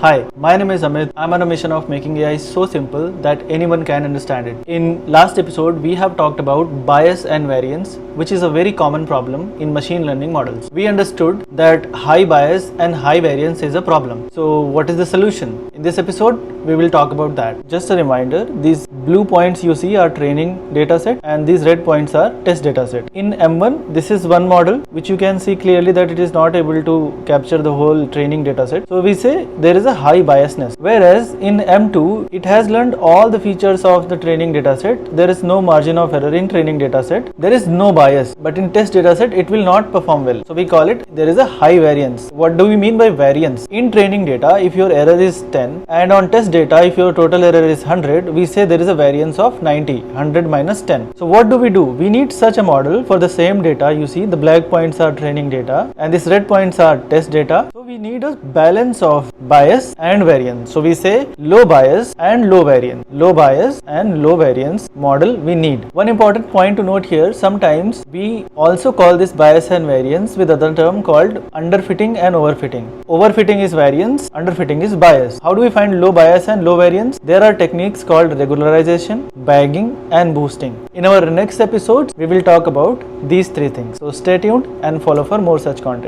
Hi, my name is Amit. I'm on a mission of making AI so simple that anyone can understand it. In last episode, we have talked about bias and variance, which is a very common problem in machine learning models. We understood that high bias and high variance is a problem. So what is the solution? In this episode, we will talk about that. Just a reminder, these blue points you see are training dataset and these red points are test dataset. In M1, this is one model which you can see clearly that it is not able to capture the whole training dataset. So we say there is a high biasness. Whereas in M2, it has learned all the features of the training dataset. There is no margin of error in training dataset. There is no bias, but in test dataset, it will not perform well. So we call it there is a high variance. What do we mean by variance? In training data, if your error is 10 and on test data, if your total error is 100, we say there is a variance of 90, 100 minus 10. So what do? We need such a model for the same data. You see the black points are training data and these red points are test data. So we need a balance of bias and variance. So we say low bias and low variance. Low bias and low variance model we need. One important point to note here, sometimes we also call this bias and variance with other term called underfitting and overfitting. Overfitting is variance, underfitting is bias. How do we find low bias and low variance? There are techniques called regularization, bagging and boosting. In our next episode, we will talk about these three things. So stay tuned and follow for more such content.